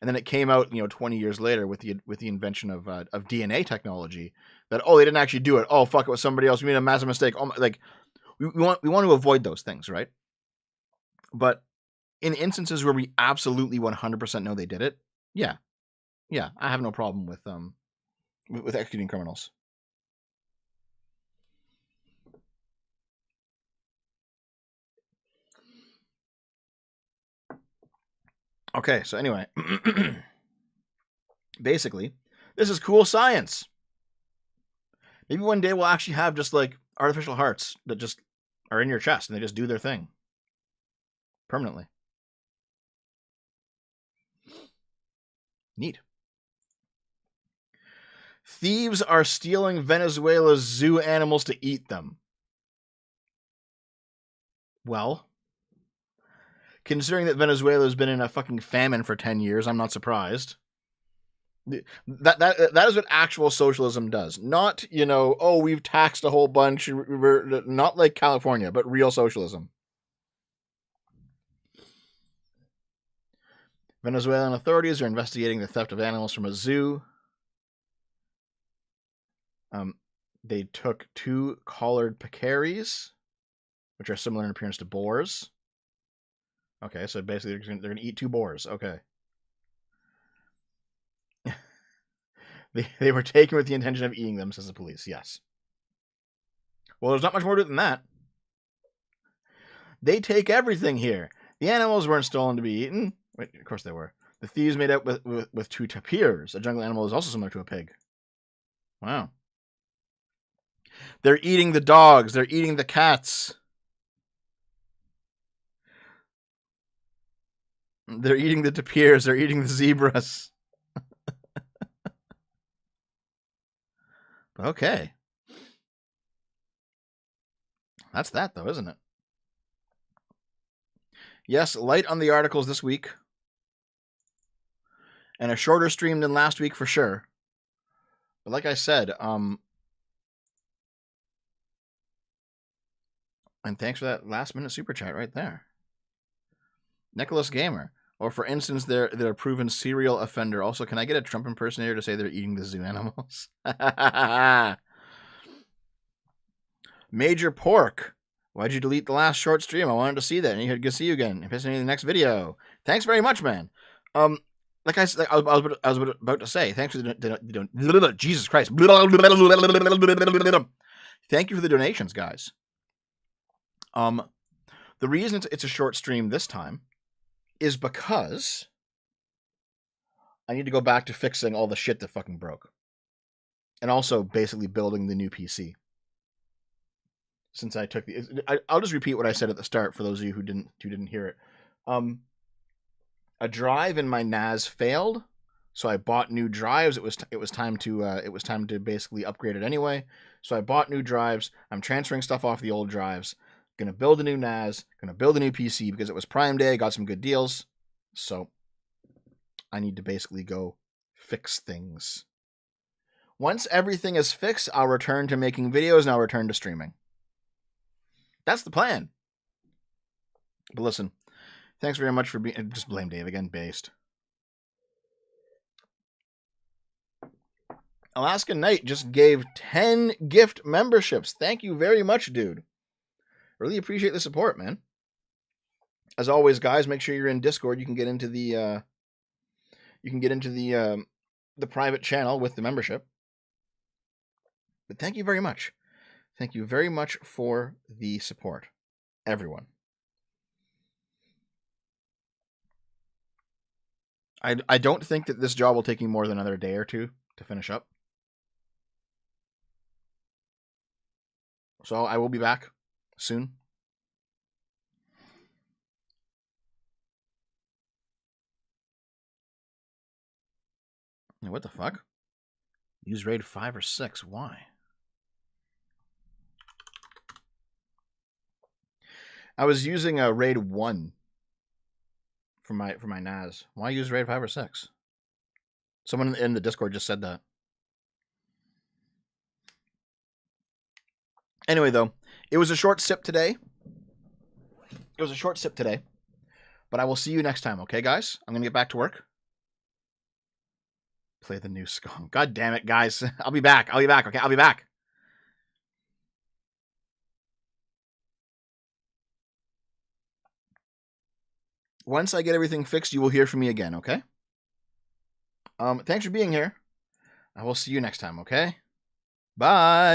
and then it came out 20 years later with the invention of DNA technology that they didn't actually do it. Oh fuck, it was somebody else. We made a massive mistake. Oh my, like we want to avoid those things, right? But in instances where we absolutely 100% know they did it, yeah, I have no problem with executing criminals. Okay, so anyway, basically, this is cool science. Maybe one day we'll actually have just like artificial hearts that just are in your chest and they just do their thing permanently. Neat. Thieves are stealing Venezuela's zoo animals to eat them. Well, considering that Venezuela's been in a fucking famine for 10 years, I'm not surprised. That is what actual socialism does. Not, we've taxed a whole bunch. We're not like California, but real socialism. Venezuelan authorities are investigating the theft of animals from a zoo. They took 2 collared peccaries, which are similar in appearance to boars. Okay, so basically they're going to eat 2 boars. Okay. They were taken with the intention of eating them, says the police. Yes. Well, there's not much more to it than that. They take everything here. The animals weren't stolen to be eaten. Wait, of course they were. The thieves made out with 2 tapirs. A jungle animal is also similar to a pig. Wow. They're eating the dogs. They're eating the cats. They're eating the tapirs. They're eating the zebras. Okay. That's that, though, isn't it? Yes, light on the articles this week. And a shorter stream than last week for sure. But like I said, and thanks for that last minute super chat right there. Nicholas Gamer. Or for instance, they're a proven serial offender. Also, can I get a Trump impersonator to say they're eating the zoo animals? Major Pork. Why'd you delete the last short stream? I wanted to see that, and you could see you again. Impersonating the next video. Thanks very much, man. Like I was about to say, thanks for the Jesus Christ. Thank you for the donations, guys. The reason it's a short stream this time is because I need to go back to fixing all the shit that fucking broke. And also basically building the new PC. Since I took I'll just repeat what I said at the start for those of you who didn't hear it. A drive in my NAS failed, so I bought new drives. It was time to basically upgrade it anyway. So I bought new drives. I'm transferring stuff off the old drives. Gonna build a new NAS. Gonna build a new PC because it was Prime Day. Got some good deals. So I need to basically go fix things. Once everything is fixed, I'll return to making videos and I'll return to streaming. That's the plan. But listen, thanks very much for being... Just blame Dave again, based. Alaska Knight just gave 10 gift memberships. Thank you very much, dude. Really appreciate the support, man. As always, guys, make sure you're in Discord. You can get into the the private channel with the membership. But thank you very much. Thank you very much for the support, everyone. I don't think that this job will take me more than another day or two to finish up. So I will be back soon. What the fuck? Use RAID 5 or 6. Why? I was using a RAID 1 for my NAS. Why use RAID 5 or 6? Someone in the Discord just said that. Anyway, though, it was a short sip today. But I will see you next time, okay, guys? I'm going to get back to work. Play the new Skong. God damn it, guys. I'll be back, okay? I'll be back. Once I get everything fixed, you will hear from me again, okay? Thanks for being here. I will see you next time, okay? Bye.